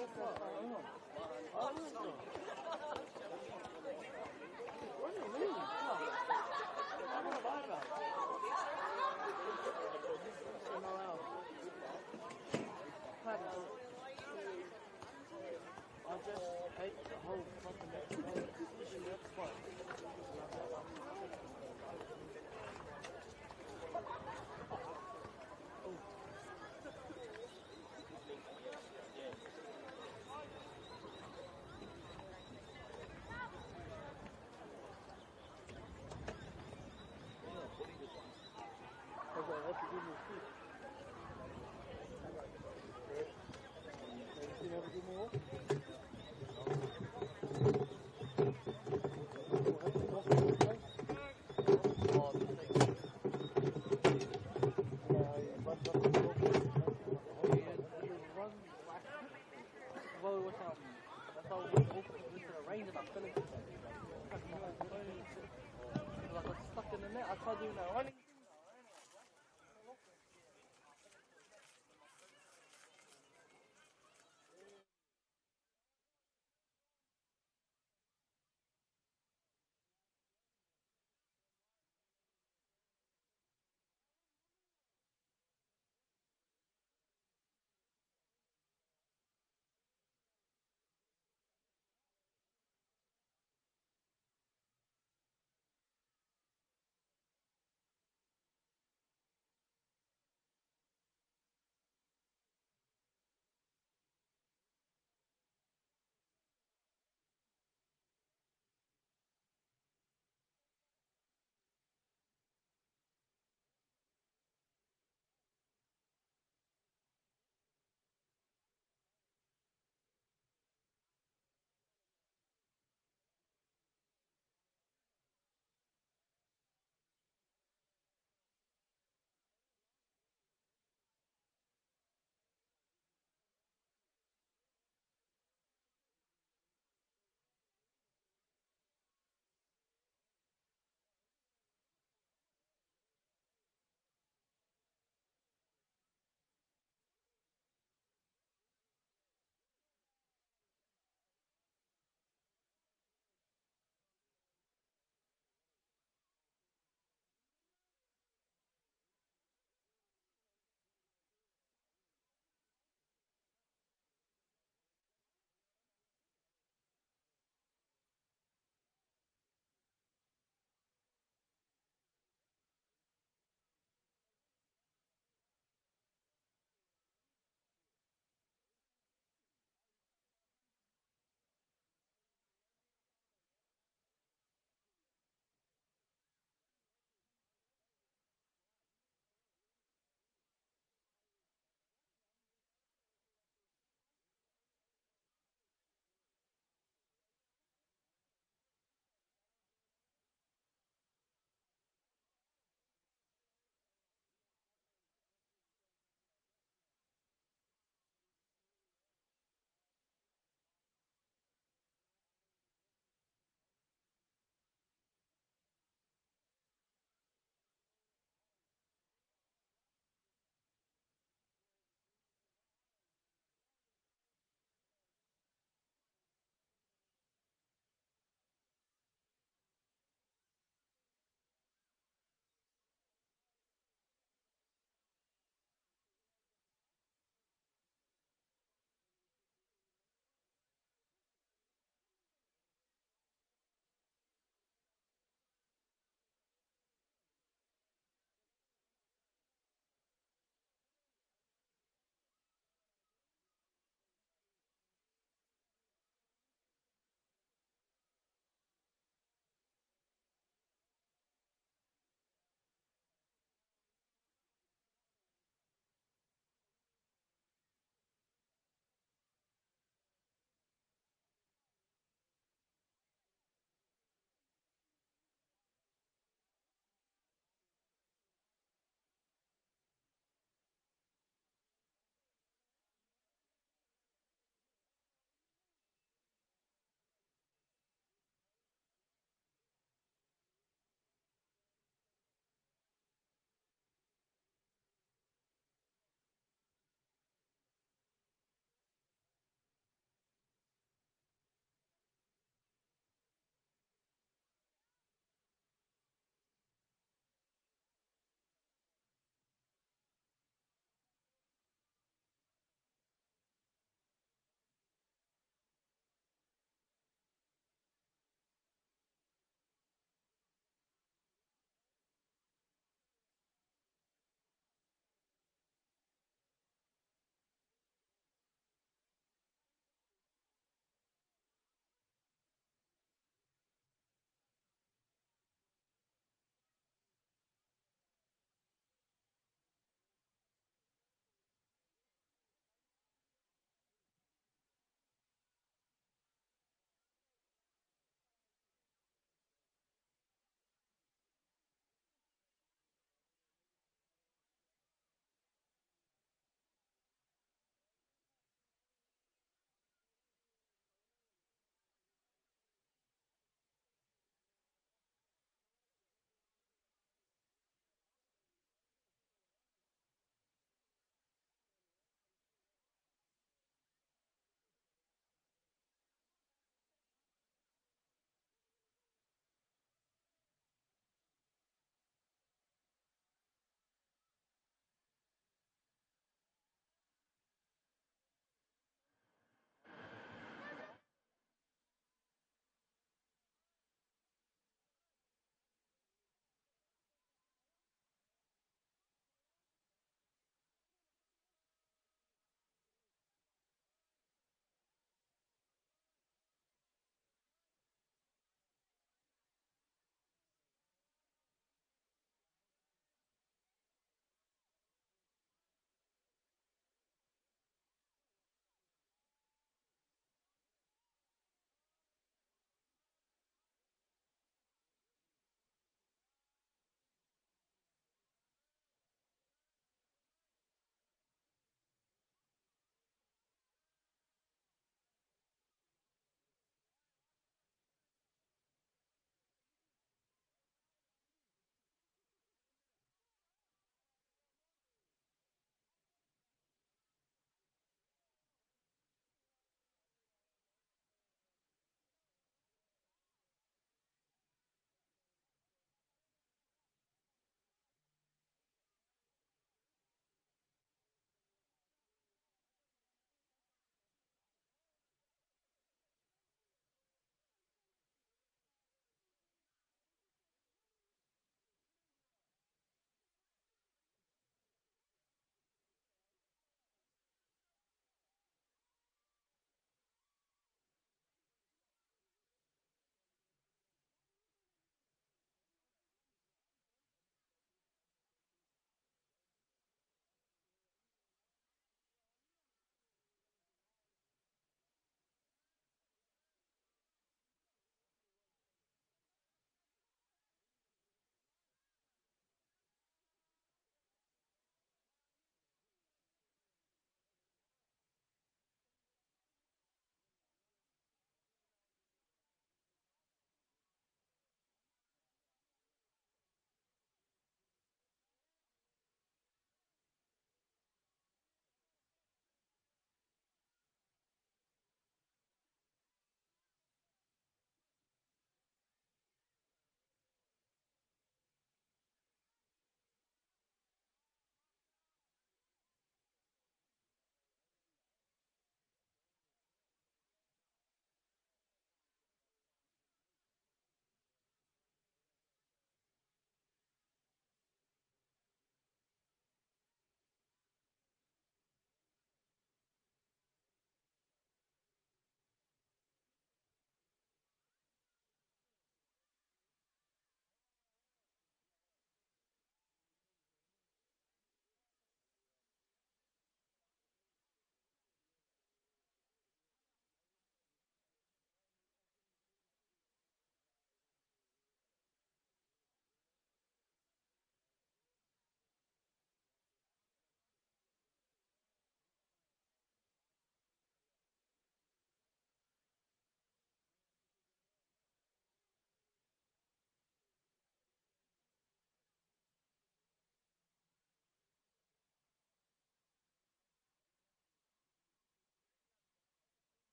What do you mean? I'm not bad about it. I just ate the whole fucking I tried doing that running.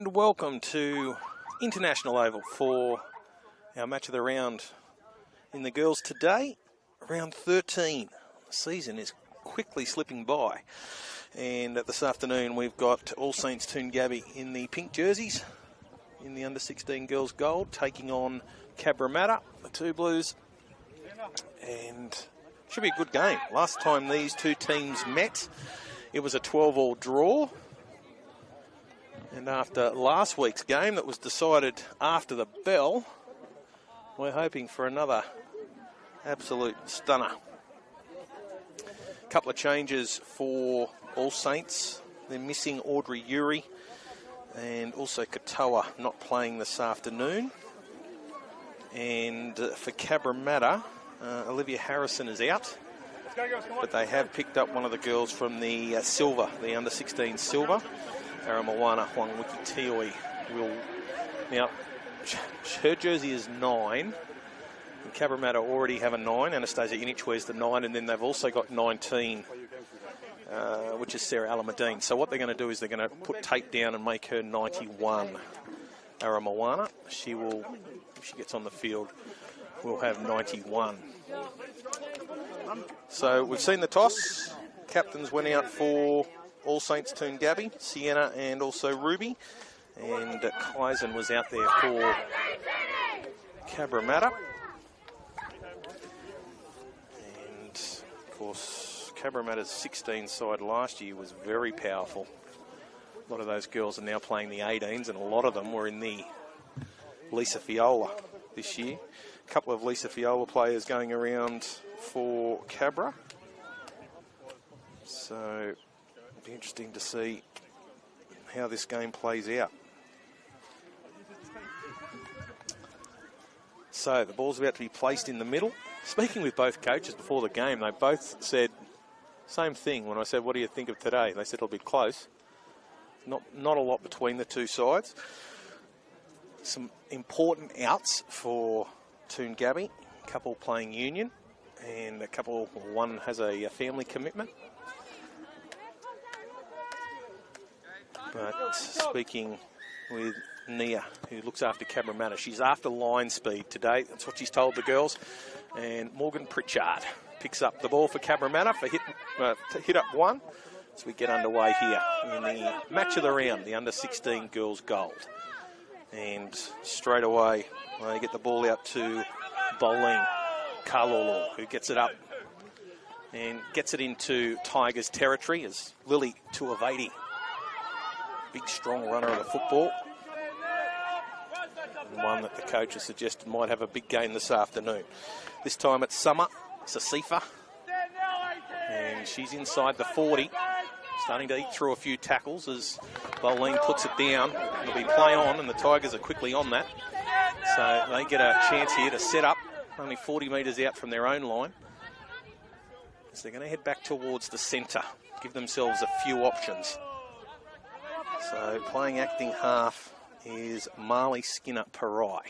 Welcome to International Oval for our match of the round in the girls today. Round 13. The season is quickly slipping by. And this afternoon we've got All Saints Toongabbie in the pink jerseys, in the under-16 girls gold, taking on Cabramatta, the two blues. And should be a good game. Last time these two teams met, it was a 12-all draw. And after last week's game that was decided after the bell, we're hoping for another absolute stunner. A couple of changes for All Saints. They're missing Audrey Uri and also Katoa not playing this afternoon. And for Cabramatta, Olivia Harrison is out. But they have picked up one of the girls from the silver, the under-16 silver. Aramoana Huang Wiki Tioi will... Now, her jersey is 9. And Cabramatta already have a 9. Anastasia Inic wears the 9. And then they've also got 19, which is Sarah Alamadine. So what they're going to do is they're going to put tape down and make her 91. Aramoana, she will, if she gets on the field, will have 91. So we've seen the toss. Captains went out for All Saints Toongabbie, Sienna and also Ruby. And Kleisen was out there for Cabramatta. And, of course, Cabramatta's 16 side last year was very powerful. A lot of those girls are now playing the 18s, and a lot of them were in the Lisa Fiola this year. A couple of Lisa Fiola players going around for Cabra. So it'll be interesting to see how this game plays out. So the ball's about to be placed in the middle. Speaking with both coaches before the game, they both said same thing. When I said, what do you think of today? They said it'll be close. Not a lot between the two sides. Some important outs for Toongabbie. A couple playing union and one has a family commitment. But speaking with Nia, who looks after Cabramatta, she's after line speed today. That's what she's told the girls. And Morgan Pritchard picks up the ball for Cabramatta for hit up one. So we get underway here in the match of the round, the under-16 girls gold. And straight away, they get the ball out to Boleen Kalolo, who gets it up and gets it into Tigers territory as Lily Tuavati, big strong runner of the football. And one that the coach has suggested might have a big game this afternoon. This time it's Summer Sasifa, and she's inside the 40, starting to eat through a few tackles as Boleen puts it down. It'll be play on, and the Tigers are quickly on that. So they get a chance here to set up, only 40 metres out from their own line. So they're going to head back towards the centre, give themselves a few options. So playing acting half is Marley Skinner-Parai.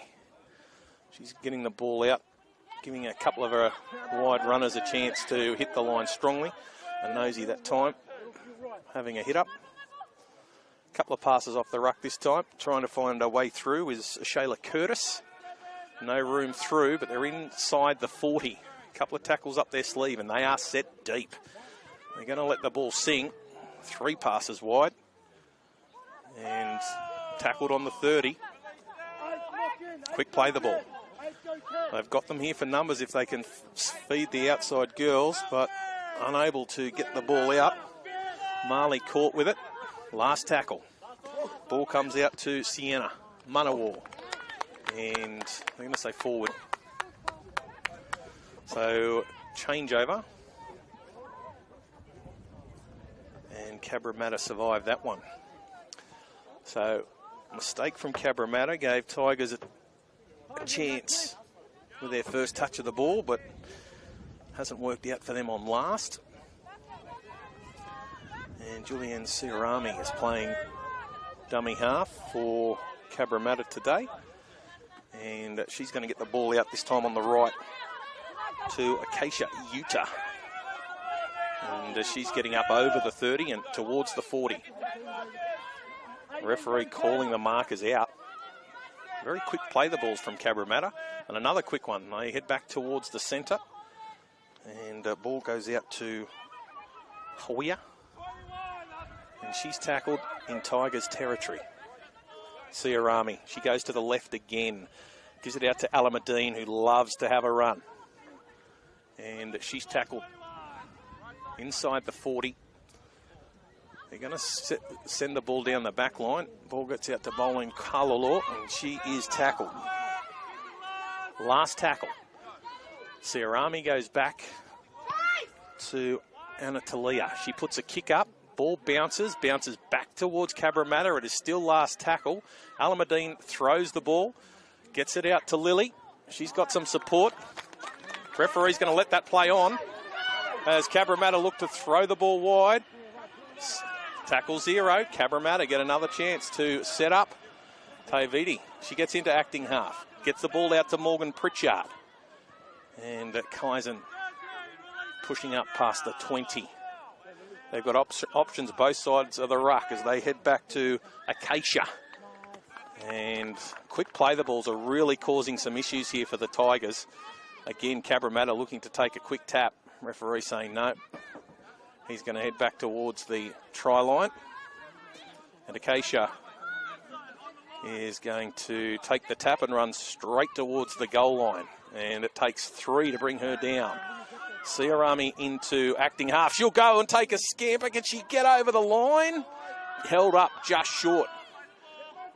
She's getting the ball out, giving a couple of her wide runners a chance to hit the line strongly. A nosy that time, having a hit up. A couple of passes off the ruck this time, trying to find a way through is Shayla Curtis. No room through, but they're inside the 40. A couple of tackles up their sleeve, and they are set deep. They're going to let the ball sing. 3 passes wide. And tackled on the 30. Quick play the ball. They've got them here for numbers if they can feed the outside girls, but unable to get the ball out. Marley caught with it. Last tackle. Ball comes out to Sienna Manawar. And I'm going to say forward. So changeover. And Cabramatta survived that one. So mistake from Cabramatta gave Tigers a chance with their first touch of the ball, but hasn't worked out for them on last. And Julianne Siarami is playing dummy half for Cabramatta today. And she's going to get the ball out this time on the right to Acacia Utah. And she's getting up over the 30 and towards the 40. Referee calling the markers out. Very quick play the balls from Cabramatta. And another quick one. They head back towards the centre. And ball goes out to Hoya. And she's tackled in Tigers territory. Siarami, she goes to the left again. Gives it out to Alameddine, who loves to have a run. And she's tackled inside the 40. They're going to send the ball down the back line. Ball gets out to Bowling Kalolo, and she is tackled. Last tackle. Siarami goes back to Anatolia. She puts a kick up. Ball bounces back towards Cabramatta. It is still last tackle. Alameddine throws the ball, gets it out to Lily. She's got some support. Referee's going to let that play on as Cabramatta look to throw the ball wide. Tackle 0. Cabramatta get another chance to set up Tavidi. She gets into acting half. Gets the ball out to Morgan Pritchard. And Kaizen pushing up past the 20. They've got options both sides of the ruck as they head back to Acacia. And quick play the balls are really causing some issues here for the Tigers. Again, Cabramatta looking to take a quick tap. Referee saying no. He's going to head back towards the try line. And Acacia is going to take the tap and run straight towards the goal line. And it takes 3 to bring her down. Siarami into acting half. She'll go and take a scamper. Can she get over the line? Held up just short.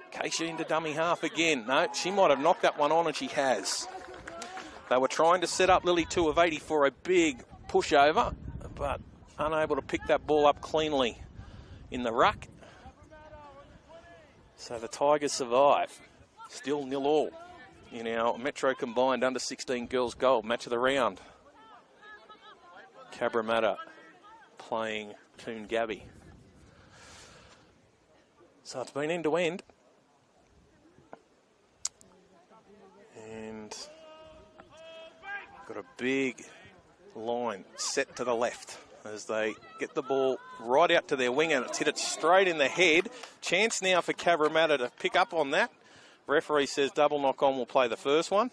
Acacia into dummy half again. No, she might have knocked that one on, and she has. They were trying to set up Lily 2 of 80 for a big pushover, but unable to pick that ball up cleanly in the ruck. So the Tigers survive. Still 0-0 in our Metro Combined Under-16 Girls Gold match of the round. Cabramatta playing Toongabbie. So it's been end to end. And got a big line set to the left as they get the ball right out to their wing, and it's hit it straight in the head. Chance now for Cabramatta to pick up on that. Referee says double knock on will play the first one.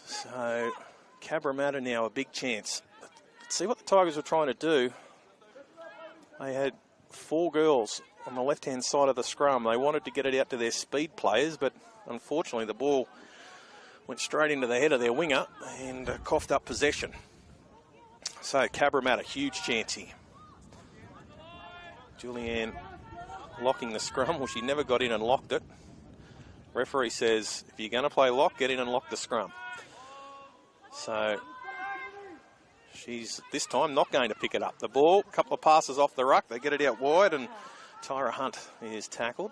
So Cabramatta now a big chance. Let's see what the Tigers were trying to do. They had 4 girls on the left-hand side of the scrum. They wanted to get it out to their speed players, but unfortunately the ball went straight into the head of their winger and coughed up possession. So Cabramatta, huge chance here. Julianne locking the scrum. Well, she never got in and locked it. Referee says, if you're going to play lock, get in and lock the scrum. So she's this time not going to pick it up. The ball, a couple of passes off the ruck. They get it out wide, and Tyra Hunt is tackled.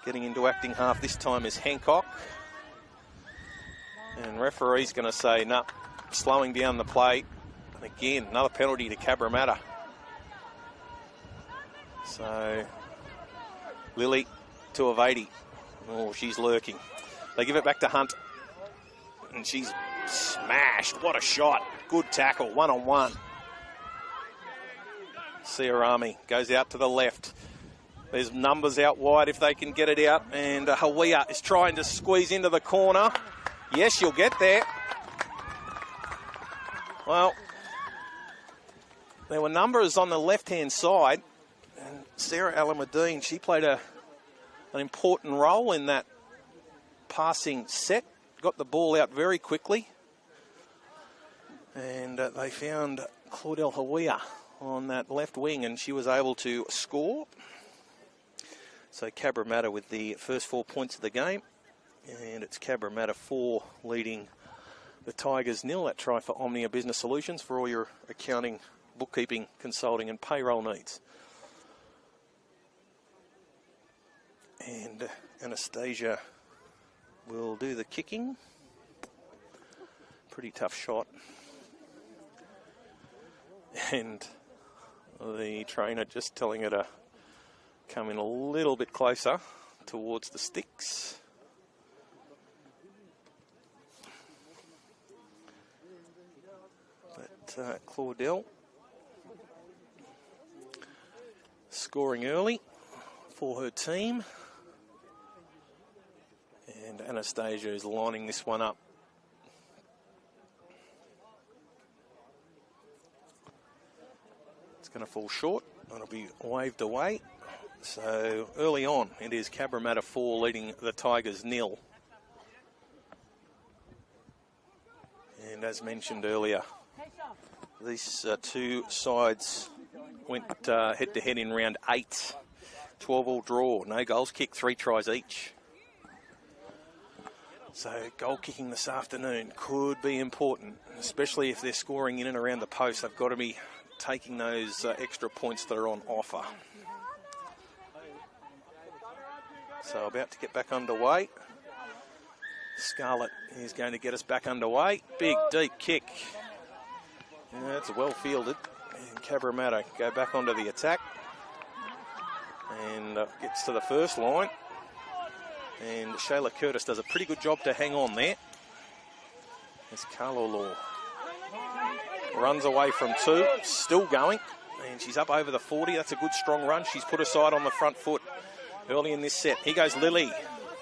Getting into acting half this time is Hancock. And referee's going to say, no, slowing down the play. And again, another penalty to Cabramatta. So Lily, 2 of 80. Oh, she's lurking. They give it back to Hunt. And she's smashed. What a shot. Good tackle, 1-on-1. Siarami goes out to the left. There's numbers out wide if they can get it out. And Hawea is trying to squeeze into the corner. Yes, she'll get there. Well, there were numbers on the left-hand side. And Sarah Alameddine, she played an important role in that passing set. Got the ball out very quickly. And they found Claudel Hawea on that left wing, and she was able to score. So Cabramatta with the first 4 points of the game. And it's Cabramatta 4 leading the Tigers 0. That try for Omnia Business Solutions for all your accounting, bookkeeping, consulting and payroll needs. And Anastasia will do the kicking. Pretty tough shot. And the trainer just telling her to come in a little bit closer towards the sticks. But Claudel scoring early for her team. And Anastasia is lining this one up. It's going to fall short. It'll be waved away. So early on, it is Cabramatta 4 leading the Tigers 0. And as mentioned earlier, these two sides went head-to-head in round 8. 12-all draw, no goals kicked, 3 tries each. So goal kicking this afternoon could be important, especially if they're scoring in and around the post. They've got to be taking those extra points that are on offer. So about to get back underway. Scarlett is going to get us back underway. Big, deep kick. Yeah, it's well fielded. And Cabramatta go back onto the attack. And gets to the first line. And Shayla Curtis does a pretty good job to hang on there. As Carlo Law runs away from 2, still going. And she's up over the 40. That's a good strong run. She's put her side on the front foot early in this set. Here goes Lily.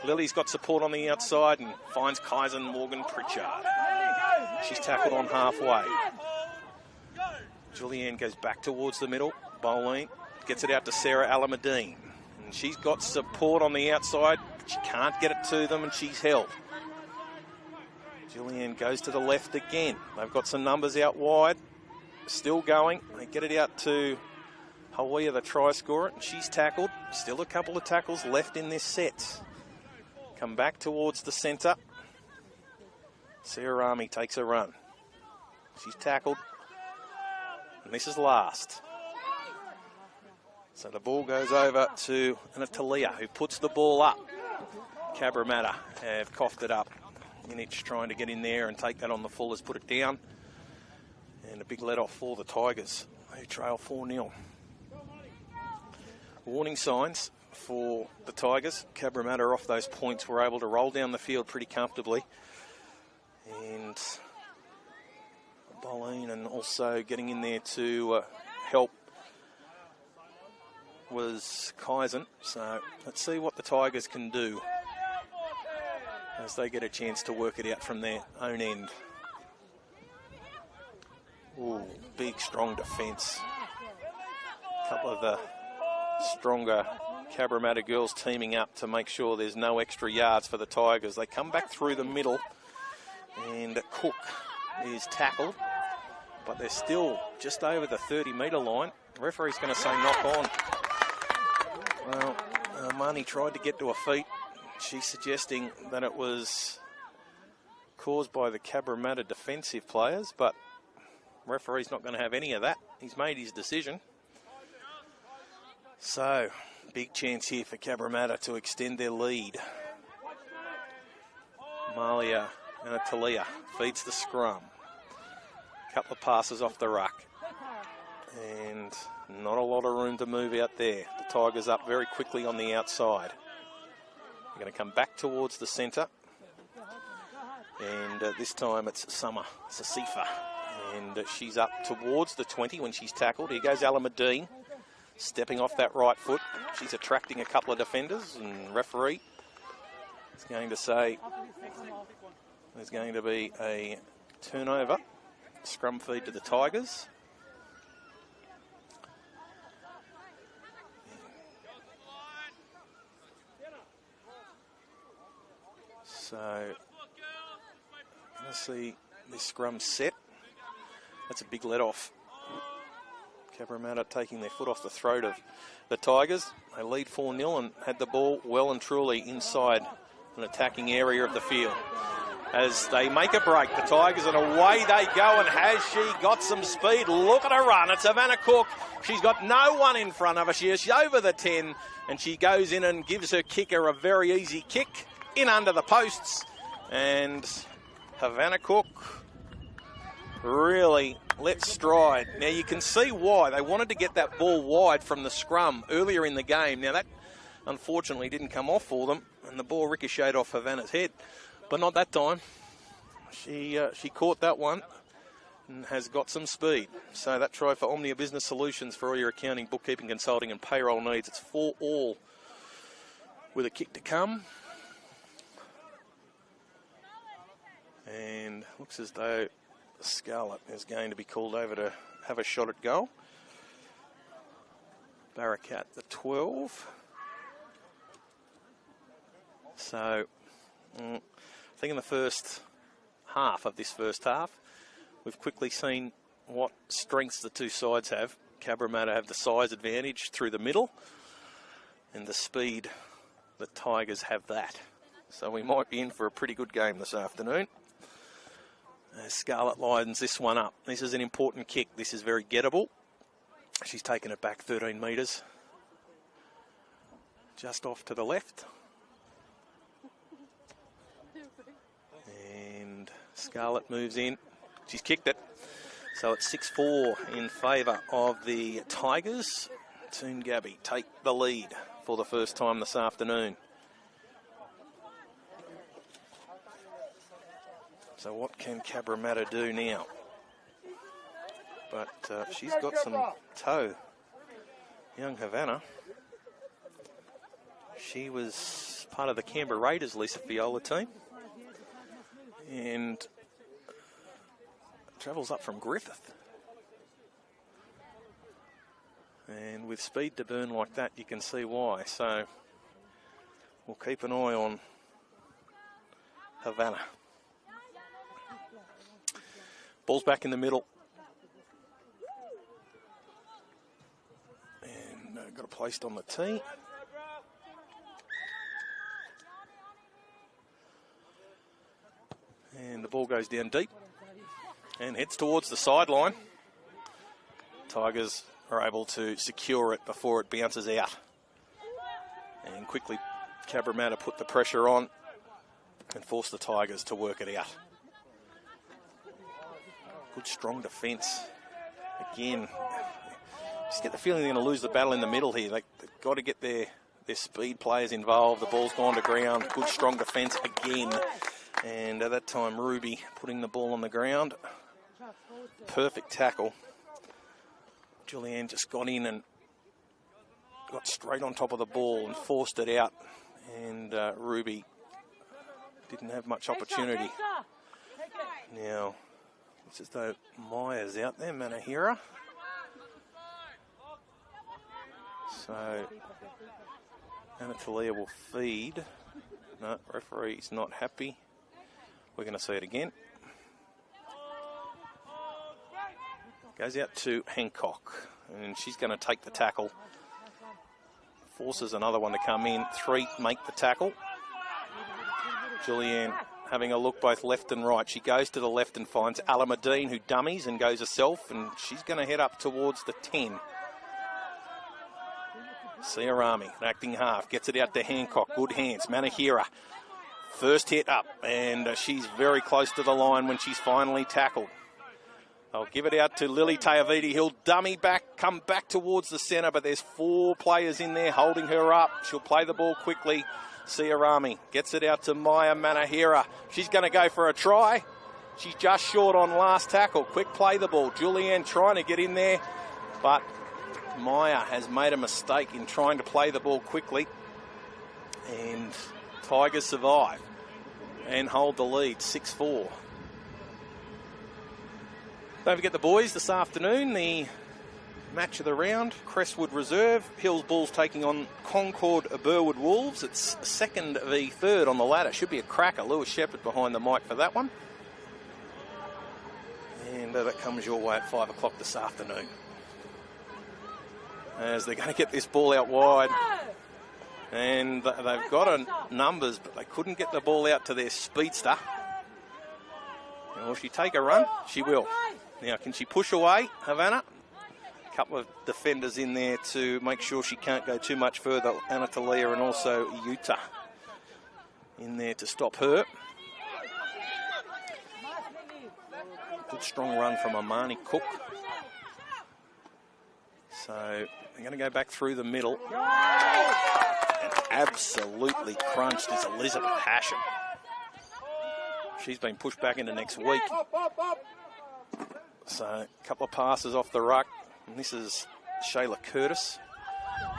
Lily's got support on the outside and finds Kaizen Morgan Pritchard. She's tackled on halfway. Julianne goes back towards the middle. Boleen gets it out to Sarah Alameddine. And she's got support on the outside. She can't get it to them and she's held. Julianne goes to the left again. They've got some numbers out wide. Still going. They get it out to Hawiya, the try scorer, and she's tackled. Still a couple of tackles left in this set. Come back towards the centre. Sarah Rami takes a run. She's tackled. And this is last. So the ball goes over to Anatalia, who puts the ball up. Cabramatta have coughed it up. Inich trying to get in there and take that on the full, has put it down. And a big let-off for the Tigers, who trail 4-0. Warning signs for the Tigers. Cabramatta off those points were able to roll down the field pretty comfortably. And Boleen and also getting in there to help was Kaizen. So let's see what the Tigers can do as they get a chance to work it out from their own end. Ooh, big, strong defence. A couple of the stronger Cabramatta girls teaming up to make sure there's no extra yards for the Tigers. They come back through the middle and Cook is tackled, but they're still just over the 30-metre line. The referee's going to say knock on. Well, Marnie tried to get to her feet. She's suggesting that it was caused by the Cabramatta defensive players, but referee's not going to have any of that. He's made his decision. So, big chance here for Cabramatta to extend their lead. Malia and Talia feeds the scrum. Couple of passes off the ruck. And not a lot of room to move out there. The Tigers up very quickly on the outside. They're going to come back towards the centre. And this time it's Summer Sasifa. And she's up towards the 20 when she's tackled. Here goes Alameddine, stepping off that right foot. She's attracting a couple of defenders, and referee is going to say there's going to be a turnover. Scrum feed to the Tigers. So, let's see this scrum set. That's a big let-off. Cabramatta taking their foot off the throat of the Tigers. They lead 4-0 and had the ball well and truly inside an attacking area of the field. As they make a break, the Tigers, and away they go. And has she got some speed? Look at her run. It's Havana Cook. She's got no one in front of her. She's over the 10, and she goes in and gives her kicker a very easy kick in under the posts. And Havana Cook really let stride. Now you can see why. They wanted to get that ball wide from the scrum earlier in the game. Now that unfortunately didn't come off for them, and the ball ricocheted off Havana's head. But not that time. She caught that one and has got some speed. So that try for Omnia Business Solutions for all your accounting, bookkeeping, consulting and payroll needs. It's 4-all with a kick to come. And looks as though Scarlett is going to be called over to have a shot at goal. Barakat the 12. So I think in the first half of this first half, we've quickly seen what strengths the two sides have. Cabramatta have the size advantage through the middle, and the speed, the Tigers have that. So we might be in for a pretty good game this afternoon. As Scarlett lines this one up. This is an important kick. This is very gettable. She's taken it back 13 metres. Just off to the left. And Scarlett moves in. She's kicked it. So it's 6-4 in favour of the Tigers. Toongabbie take the lead for the first time this afternoon. So what can Cabramatta do now? But she's got some toe. Young Havana. She was part of the Canberra Raiders Lisa Fiola team. And travels up from Griffith. And with speed to burn like that, you can see why. So we'll keep an eye on Havana. Ball's back in the middle. And got it placed on the tee. And the ball goes down deep and heads towards the sideline. Tigers are able to secure it before it bounces out. And quickly Cabramatta put the pressure on and force the Tigers to work it out. Good strong defence. Again, just get the feeling they're going to lose the battle in the middle here. They've got to get their speed players involved. The ball's gone to ground. Good strong defence again. And at that time, Ruby putting the ball on the ground. Perfect tackle. Julianne just got in and got straight on top of the ball and forced it out. And Ruby didn't have much opportunity. Now, it's as though Maya's out there, Manahira. So, Anatolia will feed. No, referee's not happy. We're going to see it again. Goes out to Hancock, and she's going to take the tackle. Forces another one to come in. 3 make the tackle. Julianne having a look both left and right. She goes to the left and finds Alamadine, who dummies and goes herself, and she's going to head up towards the 10. Siarami, an acting half, gets it out to Hancock. Good hands. Manahira. First hit up, and she's very close to the line when she's finally tackled. They'll give it out to Lily Teaviti. He'll dummy back, come back towards the centre, but there's 4 players in there holding her up. She'll play the ball quickly. Siarami gets it out to Maya Manahira. She's going to go for a try. She's just short on last tackle. Quick play the ball. Julianne trying to get in there, but Maya has made a mistake in trying to play the ball quickly. And Tigers survive and hold the lead, 6-4. Don't forget the boys this afternoon, the match of the round, Crestwood Reserve. Hills Bulls taking on Concord Burwood Wolves. It's 2nd v 3rd on the ladder. Should be a cracker. Lewis Shepherd behind the mic for that one. And that comes your way at 5 o'clock this afternoon. As they're going to get this ball out wide. And they've got numbers, but they couldn't get the ball out to their speedster. And will she take a run? She will. Now, can she push away, Havana? A couple of defenders in there to make sure she can't go too much further. Anatolia and also Utah in there to stop her. Good strong run from Amani Cook. So they're going to go back through the middle. And absolutely crunched is Elizabeth Hasham. She's been pushed back into next week. So a couple of passes off the ruck. And this is Shayla Curtis.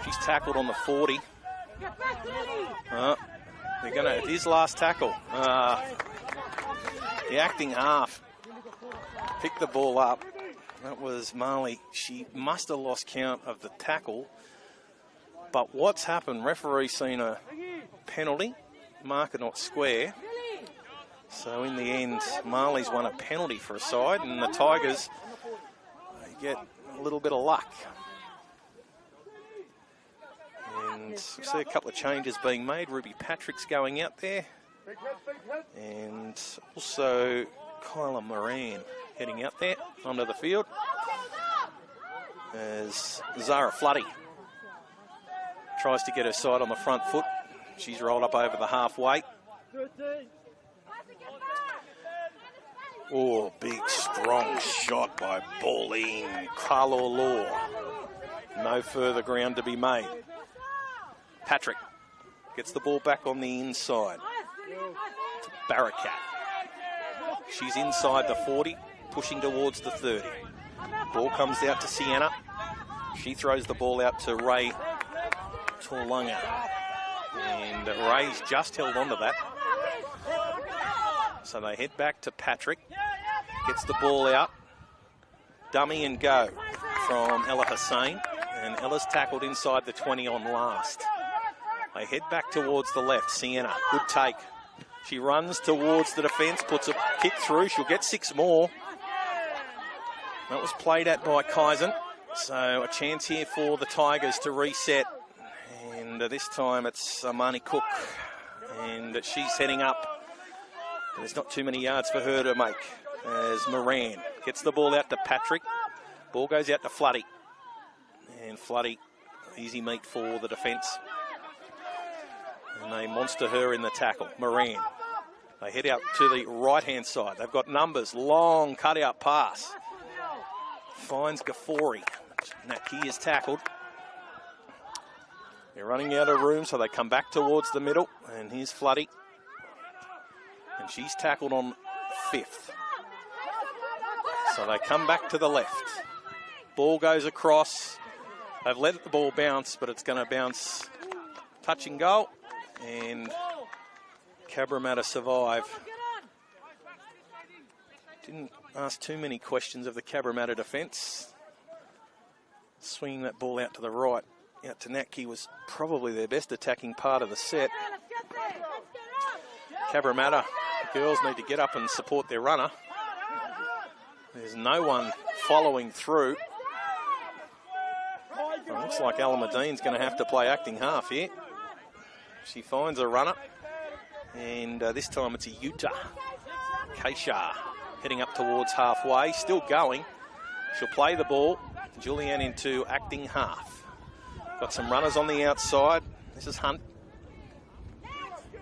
She's tackled on the 40. They're going to, his last tackle. The acting half picked the ball up. That was Marley. She must have lost count of the tackle. But what's happened? Referee seen a penalty, mark it not square. So in the end, Marley's won a penalty for a side, and the Tigers, they get a little bit of luck. And we see a couple of changes being made. Ruby Patrick's going out there. And also Kyla Moran heading out there onto the field. As Zara Floody tries to get her side on the front foot. She's rolled up over the halfway. Oh, big, strong shot by Pauline Carlo. No further ground to be made. Patrick gets the ball back on the inside to Barakat. She's inside the 40, pushing towards the 30. Ball comes out to Sienna. She throws the ball out to Ray Torlunga. And Ray's just held on to that. So they head back to Patrick. Gets the ball out. Dummy and go from Ella Hussain. And Ella's tackled inside the 20 on last. They head back towards the left. Sienna, good take. She runs towards the defence, puts a kick through. She'll get 6 more. That was played at by Kaizen. So a chance here for the Tigers to reset. And this time it's Marnie Cook. And she's heading up. There's not too many yards for her to make. As Moran gets the ball out to Patrick. Ball goes out to Floody. And Floody, easy meat for the defence. And they monster her in the tackle. Moran. They head out to the right-hand side. They've got numbers. Long cut-out pass. Finds Ghaffori. Naki is tackled. They're running out of room, so they come back towards the middle. And here's Floody. And she's tackled on 5th. So they come back to the left. Ball goes across. They've let the ball bounce, but it's going to bounce touch and goal. And Cabramatta survive. Didn't ask too many questions of the Cabramatta defence. Swinging that ball out to the right, out to Natke, was probably their best attacking part of the set. Cabramatta, the girls need to get up and support their runner. There's no one following through. It looks like Alamadine's going to have to play acting half here. She finds a runner, and this time it's a Utah. Keisha heading up towards halfway, still going. She'll play the ball. Julianne into acting half. Got some runners on the outside. This is Hunt.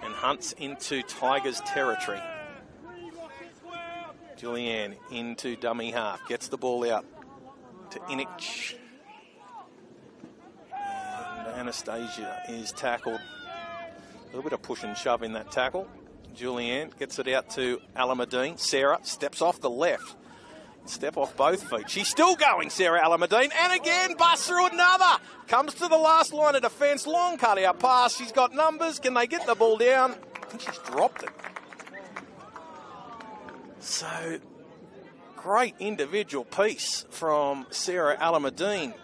And Hunt's into Tigers territory. Julianne into dummy half. Gets the ball out to Inich. And Anastasia is tackled. A little bit of push and shove in that tackle. Julianne gets it out to Alamadine. Sarah steps off the left. Step off both feet. She's still going, Sarah Alamadine. And again, busts through another. Comes to the last line of defence. Long cut-out pass. She's got numbers. Can they get the ball down? I think she's dropped it. So, great individual piece from Sarah Alamadine.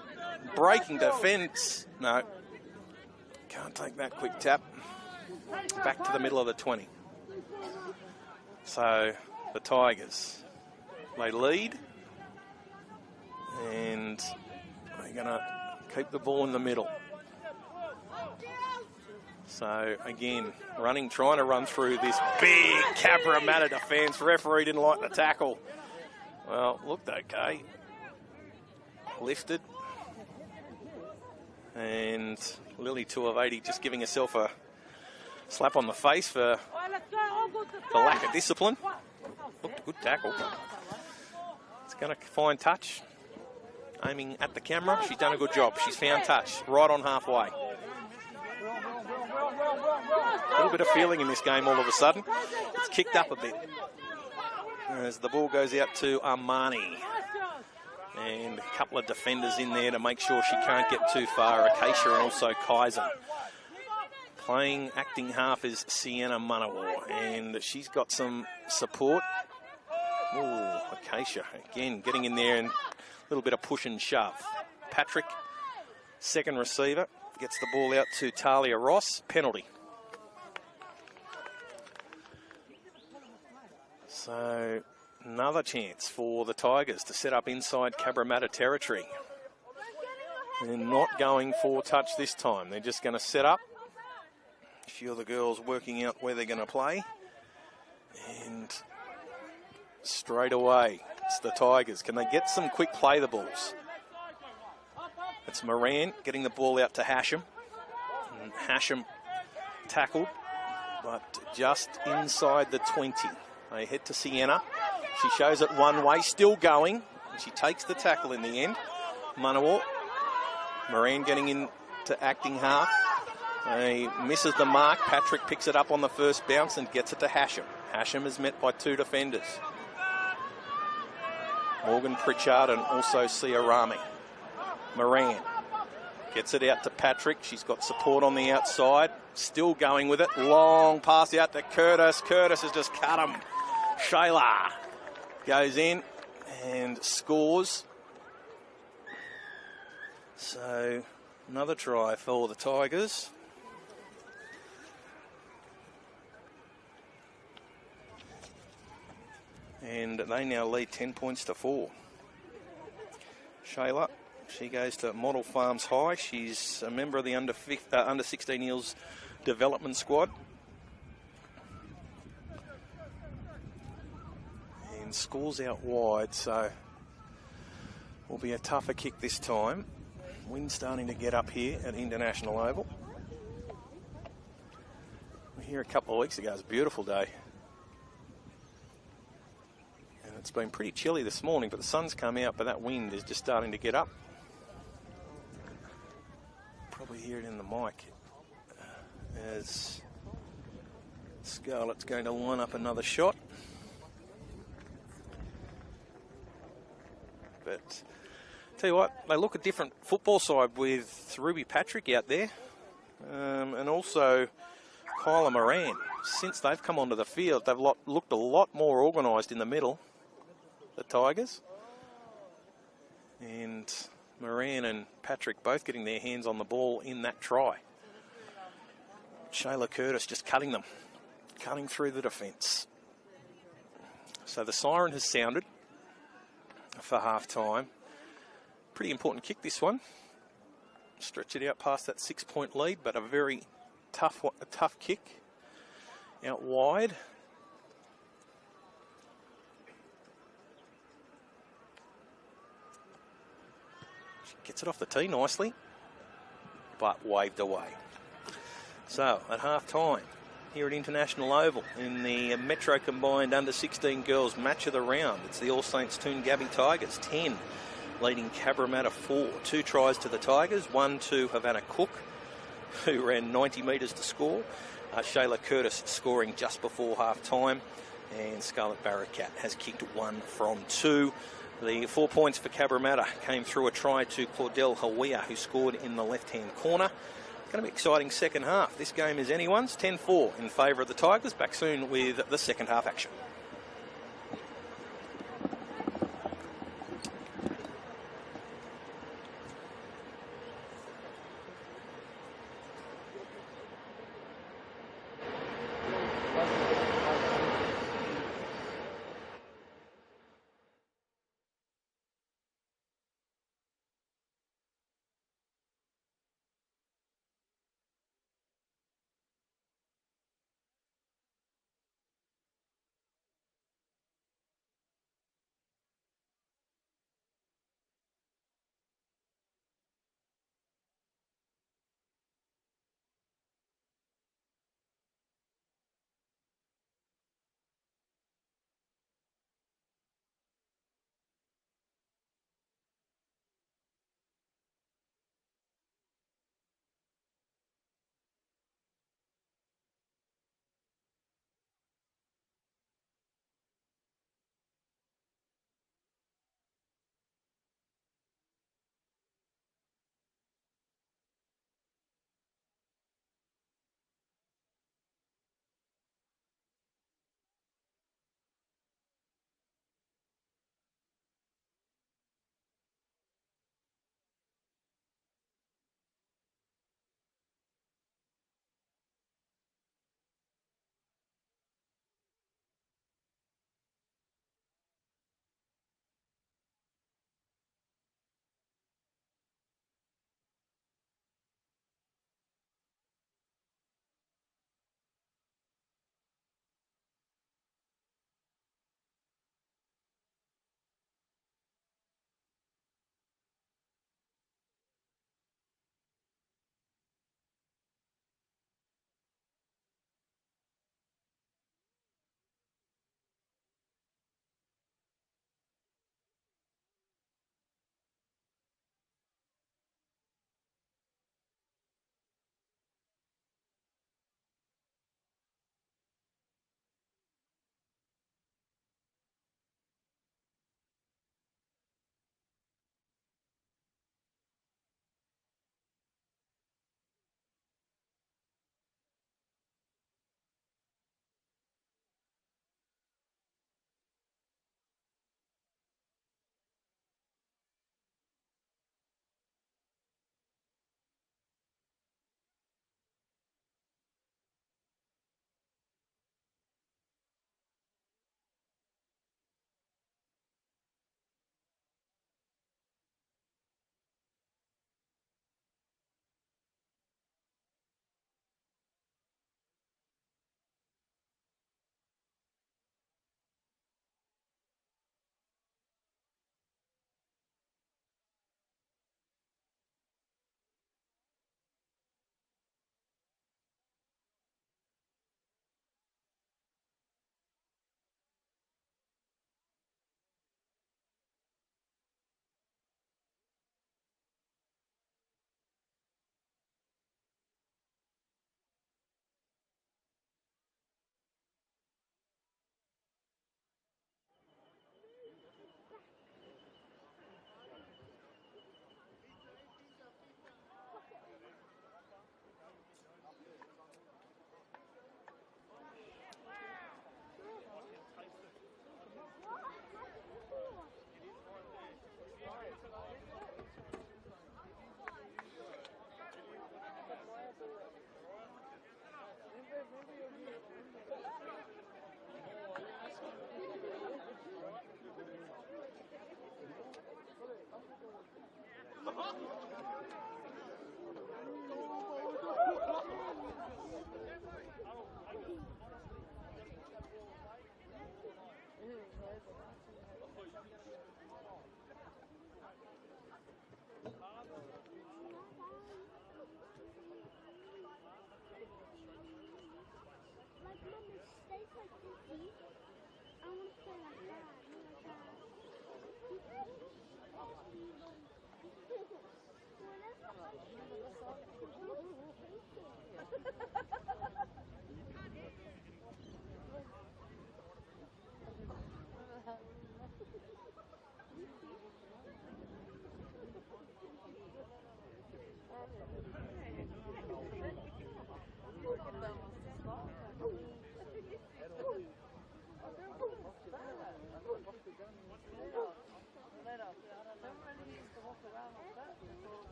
Breaking defence. No. Can't take that quick tap. Back to the middle of the 20. So, the Tigers, they lead. And they're going to keep the ball in the middle. So, again, trying to run through this big Cabramatta defence. Referee didn't like the tackle. Well, looked okay. Lifted. And Lily 2 of 80 just giving herself a slap on the face for the lack of discipline. Looked a good tackle. It's going to find touch. Aiming at the camera. She's done a good job. She's found touch right on halfway. A little bit of feeling in this game all of a sudden. It's kicked up a bit. As the ball goes out to Armani. And a couple of defenders in there to make sure she can't get too far. Acacia and also Kaiser. Playing acting half is Sienna Munawar, and she's got some support. Oh, Acacia again getting in there and a little bit of push and shove. Patrick, second receiver, gets the ball out to Talia Ross. Penalty. So another chance for the Tigers to set up inside Cabramatta territory. They're not going for touch this time. They're just going to set up. A few of the girls working out where they're going to play. And straight away, it's the Tigers. Can they get some quick play the balls? It's Moran getting the ball out to Hashem. And Hashem tackled, but just inside the 20. They head to Sienna. She shows it one way, still going. And she takes the tackle in the end. Munawar. Moran getting into acting half. He misses the mark. Patrick picks it up on the first bounce and gets it to Hashem. Hashem is met by two defenders. Morgan Pritchard and also Sia Rami. Moran gets it out to Patrick. She's got support on the outside. Still going with it. Long pass out to Curtis. Curtis has just cut him. Shayla goes in and scores. So another try for the Tigers. And they now lead 10 points to 4. Shayla, she goes to Model Farms High. She's a member of the under 16 Eels development squad. And scores out wide, so will be a tougher kick this time. Wind starting to get up here at International Oval. We were here a couple of weeks ago. It was a beautiful day. And it's been pretty chilly this morning, but the sun's come out, but that wind is just starting to get up. Probably hear it in the mic as Scarlett's going to line up another shot. But tell you what, they look a different football side with Ruby Patrick out there, and also Kyla Moran. Since they've come onto the field, they've looked a lot more organised in the middle, the Tigers. And Moran and Patrick both getting their hands on the ball in that try. Shayla Curtis just cutting them, cutting through the defence. So the siren has sounded for half-time. Pretty important kick, this one. Stretch it out past that 6-point lead, but a very tough kick out wide. She gets it off the tee nicely, but waved away. So at half-time here at International Oval in the Metro Combined Under-16 Girls Match of the Round, it's the All Saints Toongabbie Tigers 10 leading Cabramatta 4. 2 tries to the Tigers, 1 to Havana Cook, who ran 90 metres to score. Shayla Curtis scoring just before half-time, and Scarlett Barracat has kicked 1 from 2. The 4 points for Cabramatta came through a try to Claudel Hawea, who scored in the left-hand corner. Going to be exciting second half. This game is anyone's. 10-4 in favour of the Tigers. Back soon with the second half action.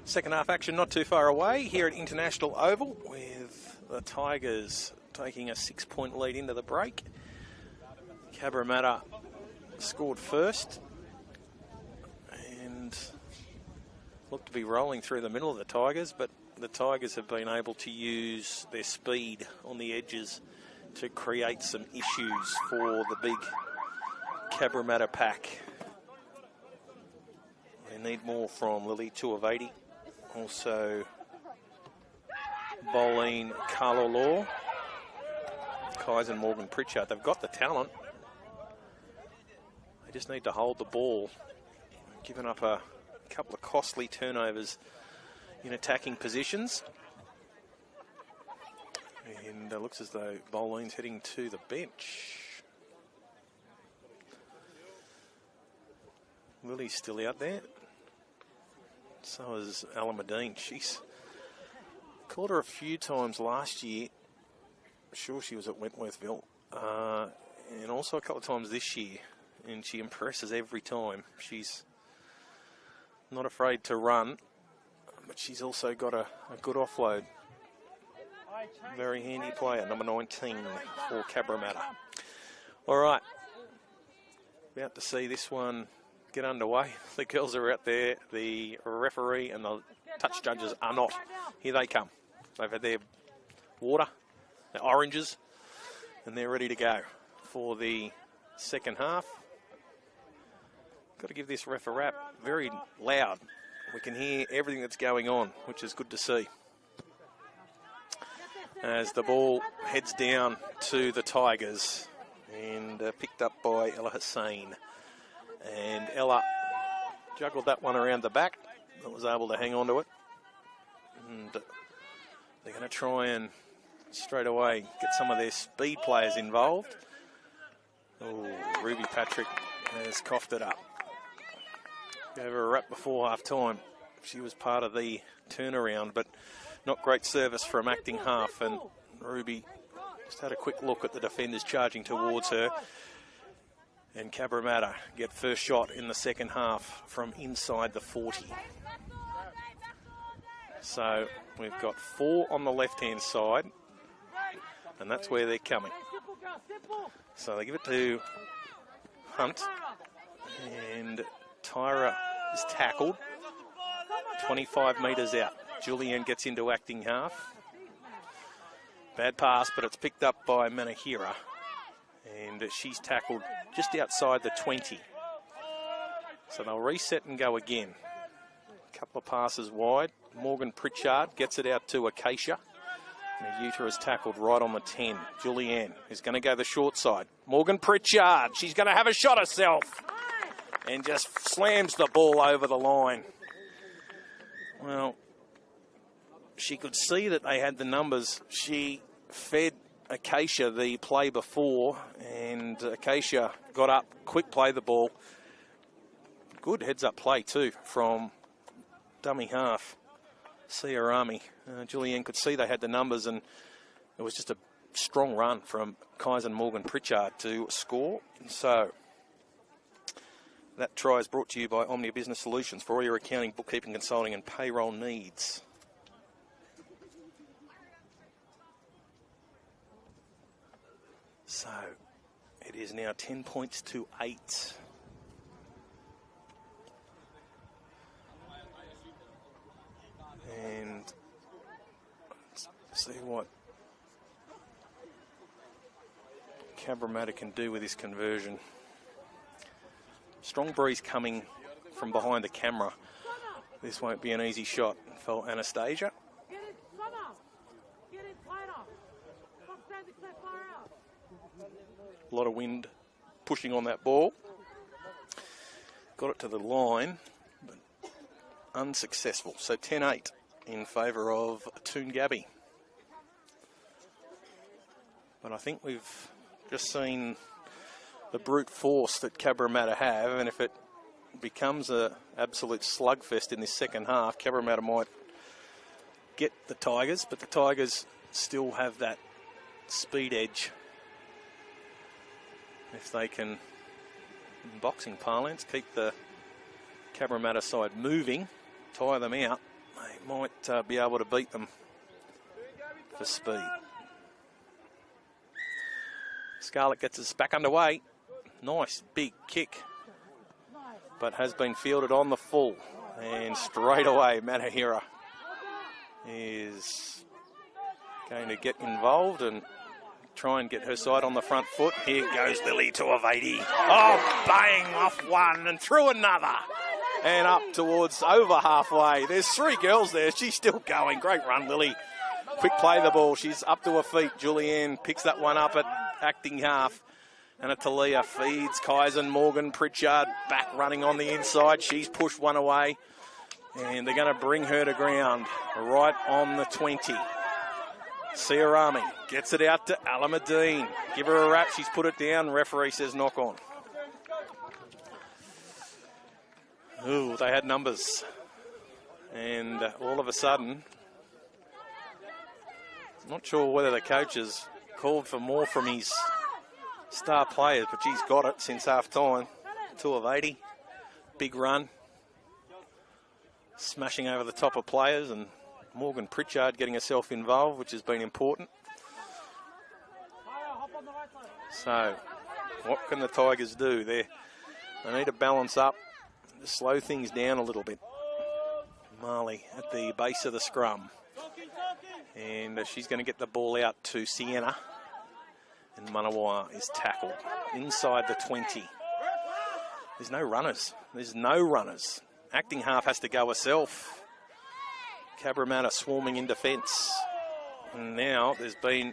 Second half action not too far away here at International Oval, with the Tigers taking a 6-point lead into the break. Cabramatta scored first and looked to be rolling through the middle of the Tigers, but the Tigers have been able to use their speed on the edges to create some issues for the big Cabramatta pack. They need more from Lily, 2 of 80. Also, Boleen, Carlo Law, Kaiser, Morgan Pritchard. They've got the talent. They just need to hold the ball. Given up a couple of costly turnovers in attacking positions. And it looks as though Boleen's heading to the bench. Lily's still out there. So is Alamadine. She's caught her a few times last year. I'm sure she was at Wentworthville. And also a couple of times this year. And she impresses every time. She's not afraid to run, but she's also got a good offload. Very handy player, number 19 for Cabramatta. All right. About to see this one get underway. The girls are out there. The referee and the touch judges are not. Here they come. They've had their water, their oranges, and they're ready to go for the second half. Got to give this ref a rap. Very loud. We can hear everything that's going on, which is good to see. As the ball heads down to the Tigers and picked up by Ella Hussain. And Ella juggled that one around the back, but was able to hang on to it. And they're going to try and straight away get some of their speed players involved. Oh, Ruby Patrick has coughed it up. Gave her a rap before half time. She was part of the turnaround, but not great service from acting half. And Ruby just had a quick look at the defenders charging towards her. And Cabramatta get first shot in the second half from inside the 40. So we've got 4 on the left-hand side, and that's where they're coming. So they give it to Hunt, and Tyra is tackled 25 metres out. Julianne gets into acting half. Bad pass, but it's picked up by Manahira. And she's tackled just outside the 20. So they'll reset and go again. A couple of passes wide. Morgan Pritchard gets it out to Acacia. And Utah is tackled right on the 10. Julianne is going to go the short side. Morgan Pritchard, she's going to have a shot herself. And just slams the ball over the line. Well, she could see that they had the numbers. She fed Acacia the play before, and Acacia got up, quick play the ball. Good heads-up play too from dummy half, Siarami. Julianne could see they had the numbers, and it was just a strong run from Kaiser and Morgan Pritchard to score. So that try is brought to you by Omnia Business Solutions for all your accounting, bookkeeping, consulting and payroll needs. So it is now 10 points to 8. And let's see what Cabramatta can do with this conversion. Strong breeze coming from behind the camera. This won't be an easy shot for Anastasia. A lot of wind pushing on that ball. Got it to the line, but unsuccessful. So 10-8 in favour of Toongabbie. But I think we've just seen the brute force that Cabra Mattera have, and if it becomes an absolute slugfest in this second half, Cabra Mattera might get the Tigers, but the Tigers still have that speed edge. If they can, in boxing parlance, keep the Cabra Mattera side moving, tire them out, they might be able to beat them for speed. Scarlett gets us back underway. Nice big kick, but has been fielded on the full. And straight away, Mattera is going to get involved and try and get her side on the front foot. Here goes Lily to Avadi. Oh, bang, off one and through another. And up towards over halfway. There's 3 girls there. She's still going. Great run, Lily. Quick play the ball. She's up to her feet. Julianne picks that one up at acting half. And Talia feeds Kaizen. Morgan Pritchard back running on the inside. She's pushed one away. And they're going to bring her to ground right on the 20. Siarami gets it out to Alameddine. Give her a wrap. She's put it down. Referee says knock on. Ooh, they had numbers. And all of a sudden, not sure whether the coach has called for more from his star players, but he's got it since half-time. 2 of 80. Big run. Smashing over the top of players, and Morgan Pritchard getting herself involved, which has been important. So, what can the Tigers do? They need to balance up, slow things down a little bit. Marley at the base of the scrum. And she's going to get the ball out to Sienna. And Manawa is tackled inside the 20. There's no runners. There's no runners. Acting half has to go herself. Cabramatta swarming in defence. And now there's been,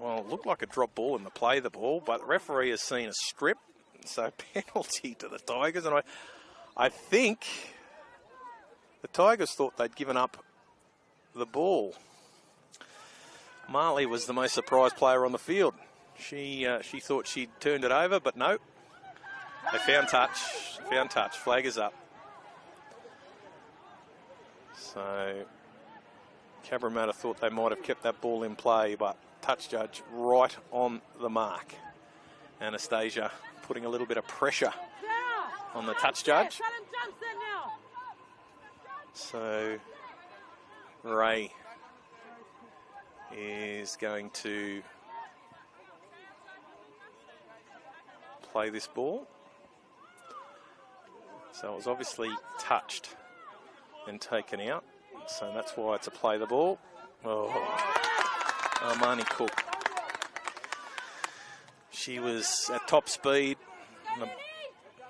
well, it looked like a drop ball in the play of the ball, but the referee has seen a strip. So penalty to the Tigers. And I think the Tigers thought they'd given up the ball. Marley was the most surprised player on the field. She thought she'd turned it over, but no. They found touch. Flag is up. So Cabramatta thought they might have kept that ball in play, but touch judge right on the mark. Anastasia putting a little bit of pressure on the touch judge. So Ray is going to play this ball. So it was obviously touched and taken out. So that's why it's a play the ball. Oh, Armani Cook. She was at top speed. The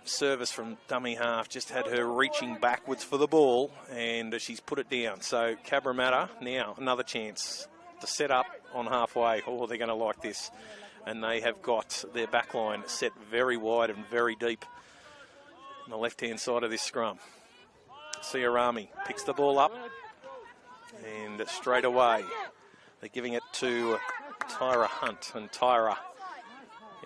service from dummy half just had her reaching backwards for the ball, and she's put it down. So Cabramatta now another chance to set up on halfway. Oh, they're going to like this. And they have got their back line set very wide and very deep on the left-hand side of this scrum. Siarami picks the ball up, and straight away they're giving it to Tyra Hunt, and Tyra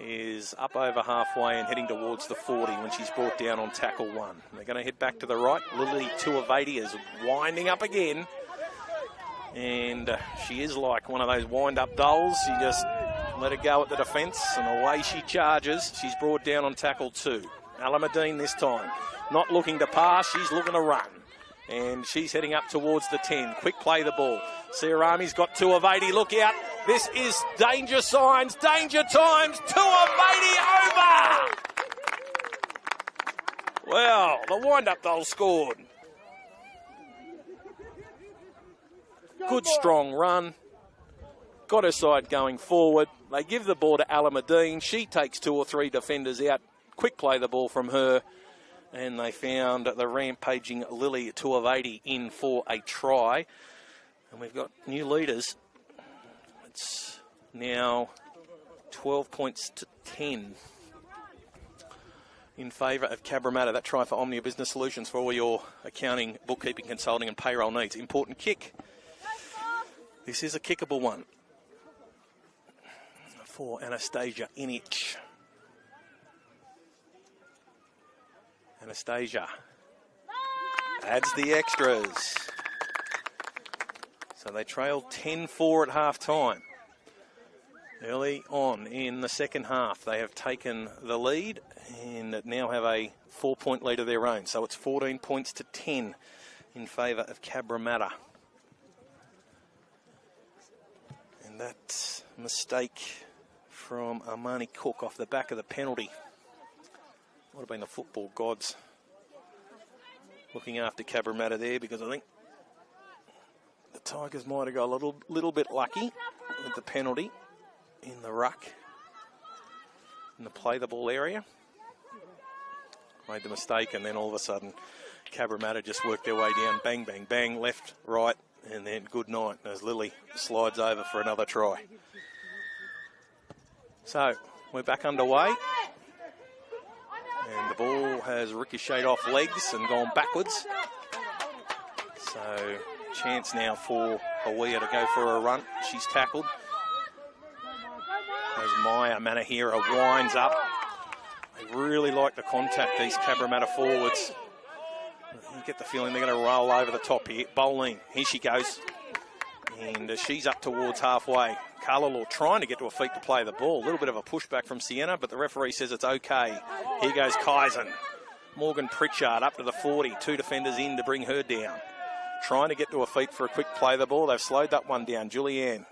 is up over halfway and heading towards the 40 when she's brought down on tackle 1. They're going to head back to the right. Lily Tuivati is winding up again, and she is like one of those wind-up dolls. She just let her go at the defence, and away she charges. She's brought down on tackle 2. Alameddine this time, not looking to pass, she's looking to run. And she's heading up towards the 10. Quick play the ball. Siarami's got Tuivati, look out. This is danger signs, danger times. Tuivati over! Well, the wind-up doll scored. Good strong run. Got her side going forward. They give the ball to Alameddine. She takes 2 or 3 defenders out. Quick play the ball from her. And they found the rampaging Lily Tuivati in for a try. And we've got new leaders. It's now 12 points to 10 in favour of Cabramatta. That try for Omnia Business Solutions for all your accounting, bookkeeping, consulting and payroll needs. Important kick. This is a kickable one for Anastasia Inich. Anastasia adds the extras. So they trailed 10-4 at half-time. Early on in the second half, they have taken the lead and now have a 4-point lead of their own. So it's 14 points to 10 in favour of Cabramatta. And that mistake from Armani Cook off the back of the penalty. Would have been the football gods looking after Cabramatta there, because I think the Tigers might have got a little bit lucky with the penalty in the ruck, in the play the ball area. Made the mistake, and then all of a sudden Cabramatta just worked their way down, bang, bang, bang, left, right, and then good night as Lily slides over for another try. So we're back underway, and the ball has ricocheted off legs and gone backwards. So chance now for Hawea to go for a run. She's tackled as Maya Manahira winds up. They really like the contact, these Cabramatta forwards. You get the feeling they're going to roll over the top here. Bowling, here she goes. And she's up towards halfway. Carla Law trying to get to her feet to play the ball. A little bit of a pushback from Sienna, but the referee says it's okay. Here goes Kaizen. Morgan Pritchard up to the 40. 2 defenders in to bring her down. Trying to get to her feet for a quick play the ball. They've slowed that one down. Julianne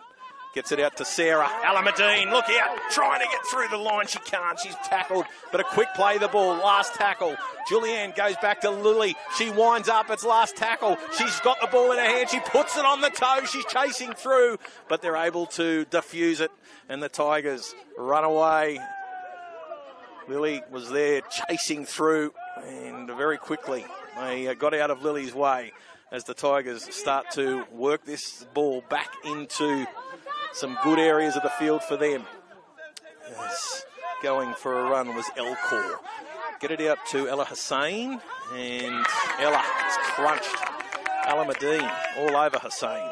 gets it out to Sarah. Alamadine, look out, trying to get through the line. She can't, she's tackled, but a quick play the ball, last tackle. Julianne goes back to Lily. She winds up, it's last tackle. She's got the ball in her hand, she puts it on the toe, she's chasing through, but they're able to defuse it, and the Tigers run away. Lily was there chasing through, and very quickly they got out of Lily's way as the Tigers start to work this ball back into some good areas of the field for them. Yes, going for a run was Elcor. Get it out to Ella Hussain, and Ella is crunched. Alamadine all over Hussain.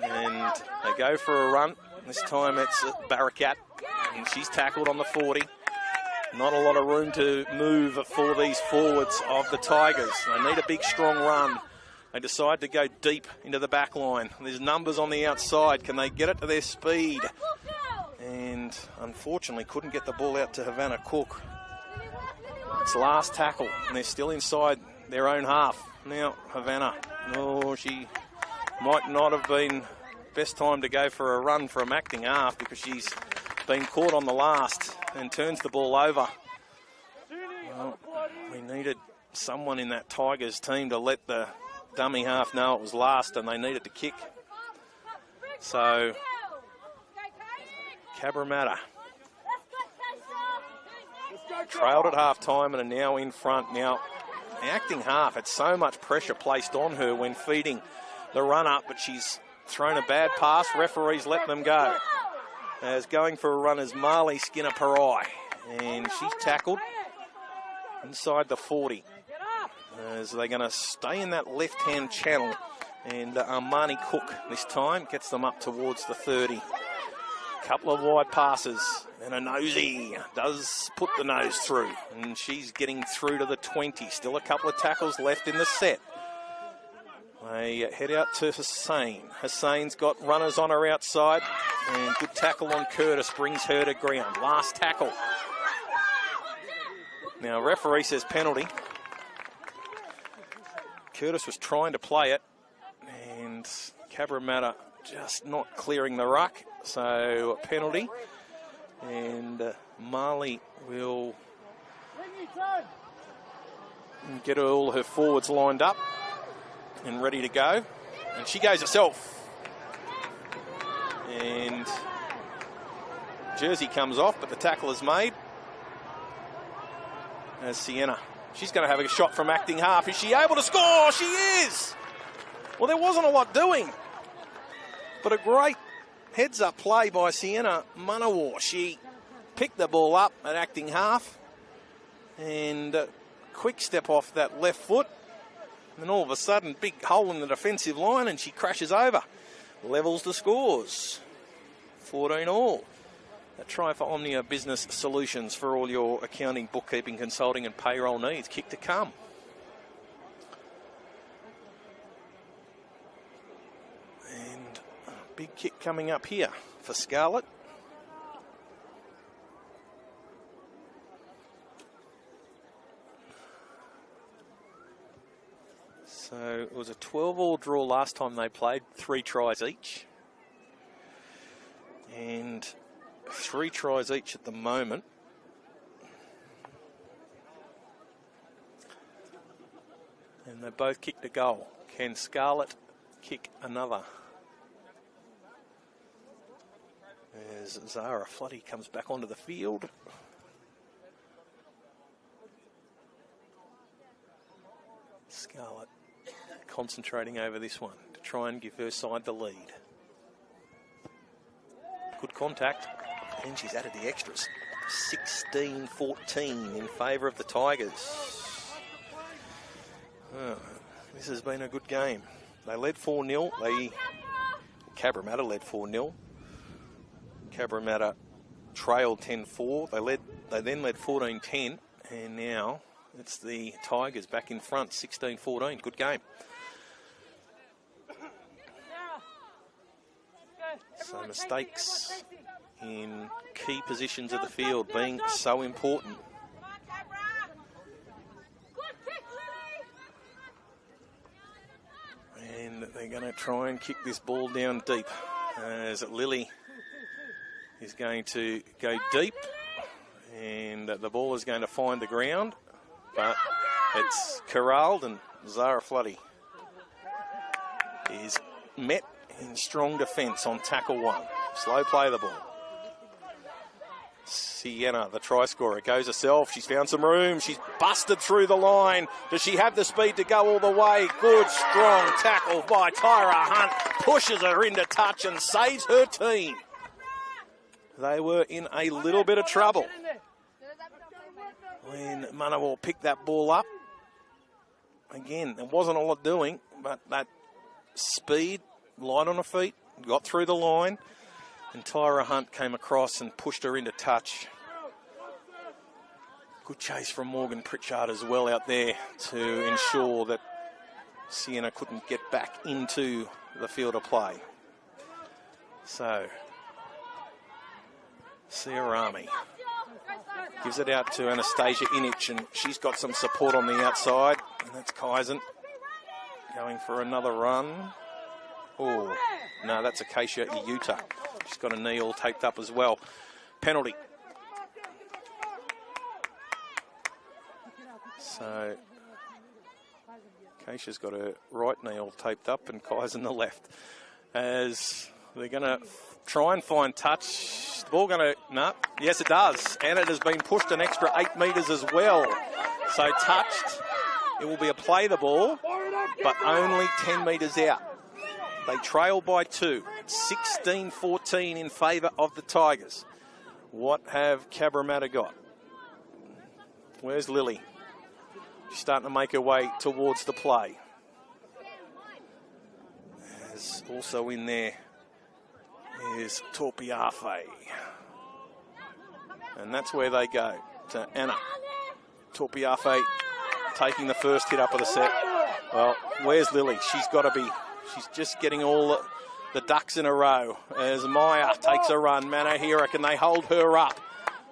And they go for a run. This time it's Barakat, and she's tackled on the 40. Not a lot of room to move for these forwards of the Tigers. They need a big, strong run. They decide to go deep into the back line. There's numbers on the outside. Can they get it to their speed? And unfortunately couldn't get the ball out to Havana Cook. It's last tackle, and they're still inside their own half. Now Havana, she might not have been best time to go for a run from acting half, because she's been caught on the last and turns the ball over. Well, we needed someone in that Tigers team to let the dummy half know it was last, and they needed to kick. So Cabramatta trailed at half time and are now in front. Now acting half had so much pressure placed on her when feeding the run up, but she's thrown a bad pass. Referees let them go. As going for a run is Marley Skinner-Parai, and she's tackled inside the 40. As they're going to stay in that left-hand channel, and Armani Cook this time gets them up towards the 30. Couple of wide passes, and a nosy does put the nose through, and she's getting through to the 20. Still a couple of tackles left in the set. They head out to Hussain. Hussain's got runners on her outside, and good tackle on Curtis brings her to ground. Last tackle. Now referee says penalty. Curtis was trying to play it, and Cabramatta just not clearing the ruck. So a penalty, and Marley will get all her forwards lined up and ready to go. And she goes herself. And jersey comes off, but the tackle is made. As Sienna, she's going to have a shot from acting half. Is she able to score? She is! Well, there wasn't a lot doing, but a great heads-up play by Sienna Manawar. She picked the ball up at acting half, and quick step off that left foot, and all of a sudden, big hole in the defensive line, and she crashes over. Levels the scores. 14 all. A try for Omnia Business Solutions for all your accounting, bookkeeping, consulting and payroll needs. Kick to come. And a big kick coming up here for Scarlett. So it was a 12-all draw last time they played, 3 tries each. And 3 tries each at the moment. And they both kicked a goal. Can Scarlett kick another? As Zara Floody comes back onto the field. Scarlett concentrating over this one to try and give her side the lead. Good contact, and she's added the extras. 16-14 in favour of the Tigers. Oh, this has been a good game. They led 4-0. Cabramatta led 4-0. Cabramatta trailed 10-4. They then led 14-10, and now it's the Tigers back in front, 16-14. Good game. So mistakes in key positions of the field being so important. And they're going to try and kick this ball down deep, as Lily is going to go deep, and the ball is going to find the ground, but it's corralled, and Zara Floody is met in strong defence on tackle 1. Slow play the ball. Sienna, the try scorer, goes herself. She's found some room. She's busted through the line. Does she have the speed to go all the way? Good, strong tackle by Tyra Hunt. Pushes her into touch and saves her team. They were in a little bit of trouble when Manawar picked that ball up. Again, there wasn't a lot doing, but that speed, light on her feet, got through the line, and Tyra Hunt came across and pushed her into touch. Good chase from Morgan Pritchard as well out there to ensure that Sienna couldn't get back into the field of play. So, Siarami gives it out to Anastasia Inich, and she's got some support on the outside, and that's Kaizen going for another run. Oh, no, that's Acacia Iuta. She's got a knee all taped up as well. Penalty. So, Acacia's got her right knee all taped up and Kaizen the left. As they're going to try and find touch. The ball going to... No. Yes, it does. And it has been pushed an extra 8 metres as well. So touched. It will be a play the ball, but only 10 metres out. They trail by 2. 16-14 in favour of the Tigers. What have Cabramatta got? Where's Lily? She's starting to make her way towards the play. There's also in there is Torpiafe. And that's where they go, to Anna. Torpiafe taking the first hit up of the set. Well, where's Lily? She's got to be... She's just getting all the ducks in a row as Maya takes a run. Manahira, can they hold her up?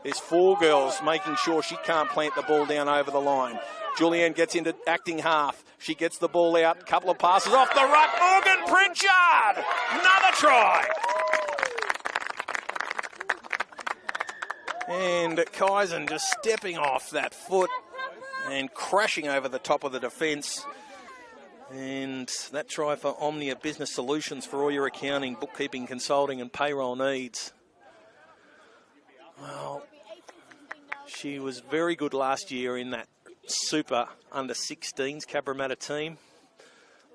There's 4 girls making sure she can't plant the ball down over the line. Julianne gets into acting half. She gets the ball out. Couple of passes off the ruck. Morgan Pritchard! Another try! And Kaizen just stepping off that foot and crashing over the top of the defence. And that try for Omnia Business Solutions for all your accounting, bookkeeping, consulting and payroll needs. Well, she was very good last year in that super under-16s Cabramatta team.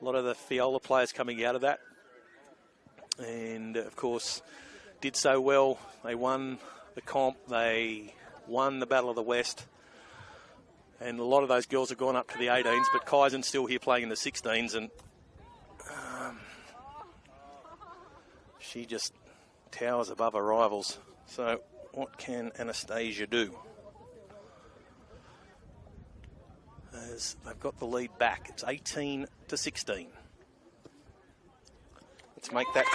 A lot of the Fiola players coming out of that. And, of course, did so well. They won the comp. They won the Battle of the West. And a lot of those girls have gone up to the 18s, but Kaisen's still here playing in the 16s, and she just towers above her rivals. So what can Anastasia do? As they've got the lead back, it's 18-16. Let's make that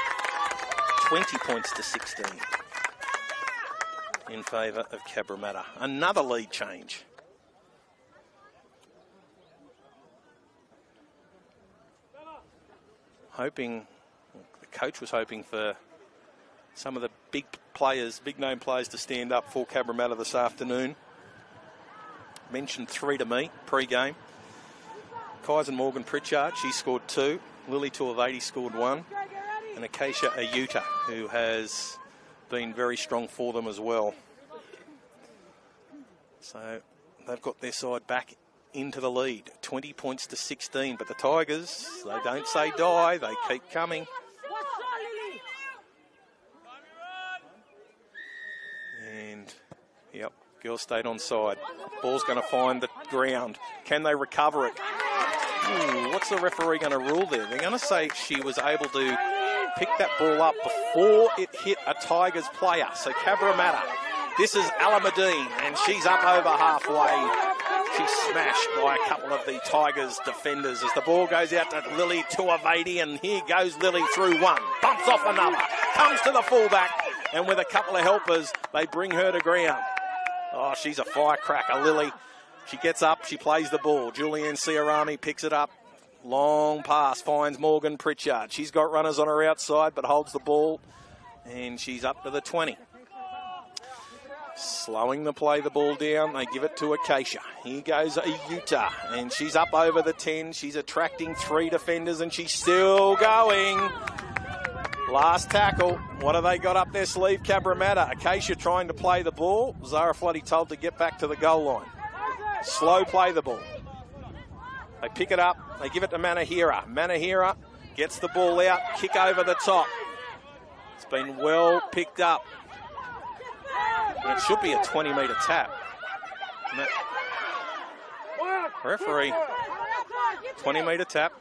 20 points to 16 in favour of Cabramatta. Another lead change. Hoping, the coach was hoping for some of the big players, big name players to stand up for Cabramatta this afternoon. Mentioned 3 to me pre-game. Kaisen Morgan Pritchard, she scored 2. Lily Tuivedi scored 1. And Acacia Ayuta, who has been very strong for them as well. So they've got their side back into the lead, 20 points to 16. But the Tigers, they don't say die, they keep coming. And, yep, girls stayed on side. Ball's going to find the ground. Can they recover it? Ooh, what's the referee going to rule there? They're going to say she was able to pick that ball up before it hit a Tigers player. So Cabramatta, this is Alameddine, and she's up over halfway. She's smashed by a couple of the Tigers defenders as the ball goes out to Lily Tuivedi, and here goes Lily through one. Bumps off another, comes to the fullback, and with a couple of helpers, they bring her to ground. Oh, she's a firecracker, Lily. She gets up, she plays the ball. Julianne Ciarami picks it up. Long pass, finds Morgan Pritchard. She's got runners on her outside, but holds the ball, and she's up to the 20. Slowing the play, the ball down. They give it to Acacia. Here goes Ayuta, and she's up over the 10. She's attracting 3 defenders, and she's still going. Last tackle. What have they got up their sleeve? Cabramatta. Acacia trying to play the ball. Zara Floody told to get back to the goal line. Slow play the ball. They pick it up. They give it to Manahira. Manahira gets the ball out. Kick over the top. It's been well picked up. And it should be a 20-metre tap. Referee, 20-metre tap.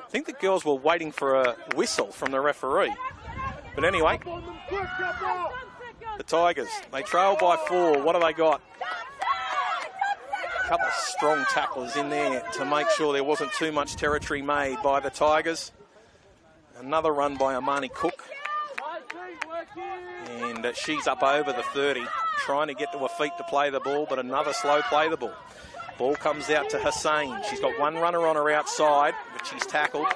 I think the girls were waiting for a whistle from the referee. But anyway, the Tigers, they trail by 4. What have they got? A couple of strong tacklers in there to make sure there wasn't too much territory made by the Tigers. Another run by Amani Cook. And she's up over the 30, trying to get to her feet to play the ball, but another slow play the ball. Ball comes out to Hussain. She's got one runner on her outside, but she's tackled.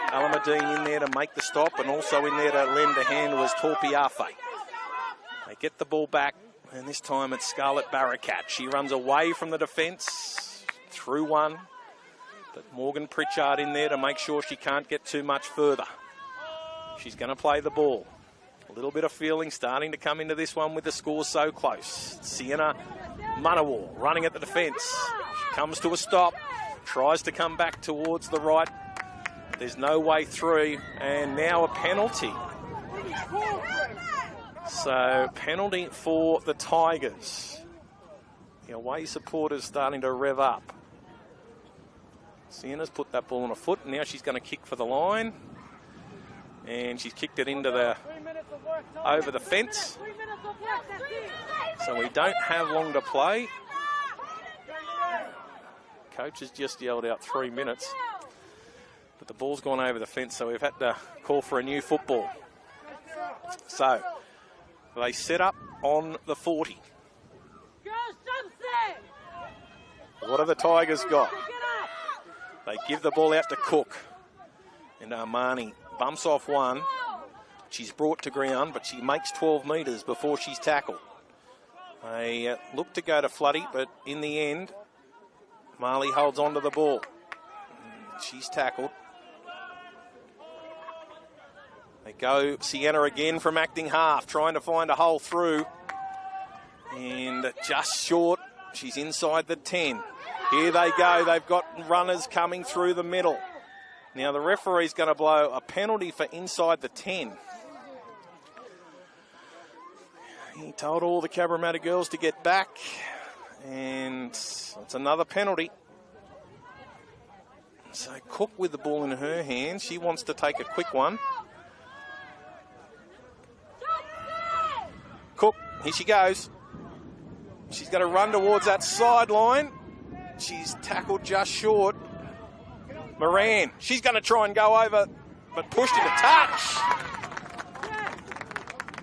Alameddine in there to make the stop, and also in there to lend a hand was Torpiafe. They get the ball back, and this time it's Scarlett Barakat. She runs away from the defence, through one, but Morgan Pritchard in there to make sure she can't get too much further. She's going to play the ball. A little bit of feeling starting to come into this one with the score so close. Sienna Manawar running at the defence. She comes to a stop, tries to come back towards the right. There's no way through, and now a penalty. So, penalty for the Tigers. The away supporters starting to rev up. Sienna's put that ball on her foot, and now she's going to kick for the line. And she's kicked it into the over the fence. So we don't have long to play. Coach has just yelled out 3 minutes. But the ball's gone over the fence, so we've had to call for a new football. So they set up on the 40. What have the Tigers got? They give the ball out to Cook. And Armani bumps off one. She's brought to ground, but she makes 12 metres before she's tackled. They look to go to Floody, but in the end, Marley holds on to the ball. She's tackled. They go Sienna again from acting half, trying to find a hole through. And just short. She's inside the 10. Here they go. They've got runners coming through the middle. Now the referee's going to blow a penalty for inside the 10. He told all the Cabramatta girls to get back, and it's another penalty. So Cook with the ball in her hand. She wants to take a quick one. Cook, here she goes. She's going to run towards that sideline. She's tackled just short. Moran, she's going to try and go over, but pushed into touch.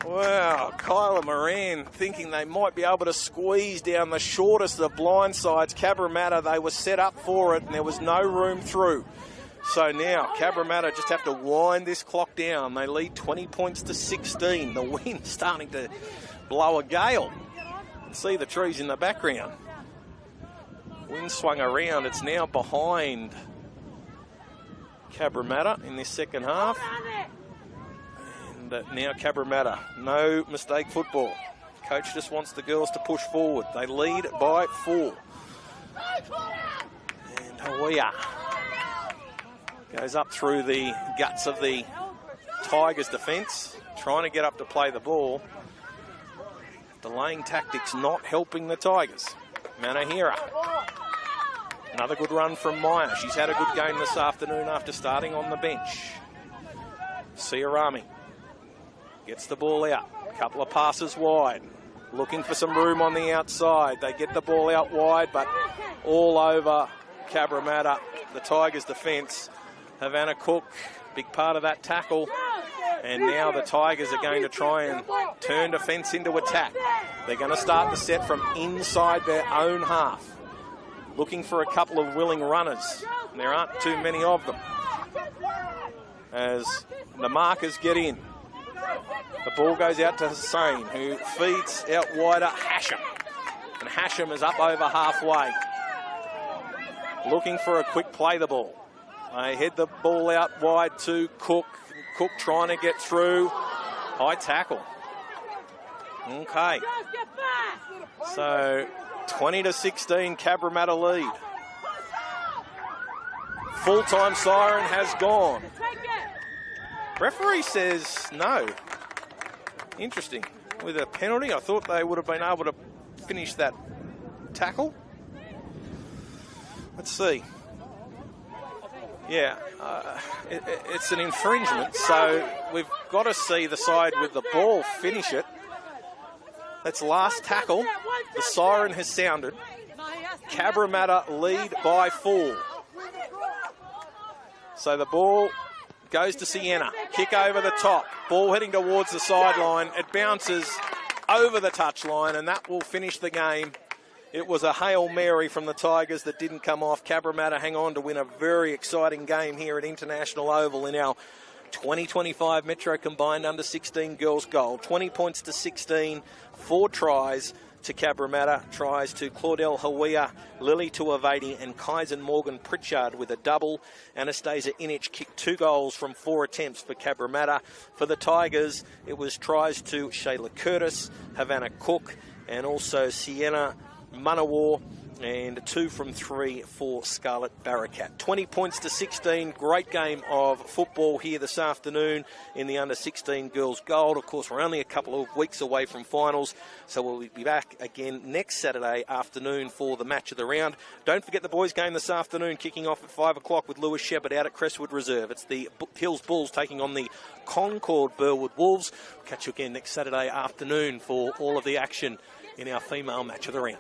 Wow, Kyla Moran thinking they might be able to squeeze down the shortest of blind sides. Cabramatta, they were set up for it and there was no room through. So now Cabramatta just have to wind this clock down. They lead 20 points to 16. The wind's starting to blow a gale. See the trees in the background. Wind swung around. It's now behind Cabramatta in this second half. Now Cabramatta, no mistake football. Coach just wants the girls to push forward. They lead by 4. And Hawiya goes up through the guts of the Tigers defence, trying to get up to play the ball. Delaying tactics not helping the Tigers. Manahira. Another good run from Meyer. She's had a good game this afternoon after starting on the bench. Siarami gets the ball out. A couple of passes wide. Looking for some room on the outside. They get the ball out wide, but all over Cabramatta, the Tigers' defence. Havana Cook, big part of that tackle. And now the Tigers are going to try and turn defence into attack. They're going to start the set from inside their own half. Looking for a couple of willing runners. There aren't too many of them. As the markers get in. The ball goes out to Hussain, who feeds out wider Hashem. And Hashem is up over halfway. Looking for a quick play the ball. They head the ball out wide to Cook. Cook trying to get through. High tackle. Okay. So 20 to 16, Cabramatta lead. Full-time siren has gone. Referee says no. Interesting. With a penalty, I thought they would have been able to finish that tackle. Let's see. Yeah, it's an infringement, so we've got to see the side with the ball finish it. That's last tackle. The siren has sounded. Cabramatta lead by 4. So the ball goes to Sienna. Kick over the top. Ball heading towards the sideline. It bounces over the touchline, and that will finish the game. It was a Hail Mary from the Tigers that didn't come off. Cabramatta hang on to win a very exciting game here at International Oval in our 2025 Metro Combined Under-16 Girls Gold. 20 points to 16, 4 tries to Cabramatta, tries to Claudel Hawiya, Lily Tuavadi and Kaizen Morgan Pritchard with a double. Anastasia Inich kicked 2 goals from 4 attempts for Cabramatta. For the Tigers, it was tries to Shayla Curtis, Havana Cook, and also Sienna Manawar, and 2 from 3 for Scarlett Barakat. 20 points to 16. Great game of football here this afternoon in the Under-16 Girls Gold. Of course, we're only a couple of weeks away from finals, so we'll be back again next Saturday afternoon for the match of the round. Don't forget the boys' game this afternoon, kicking off at 5 o'clock with Lewis Shepherd out at Crestwood Reserve. It's the Hills Bulls taking on the Concord Burwood Wolves. We'll catch you again next Saturday afternoon for all of the action in our female match of the round.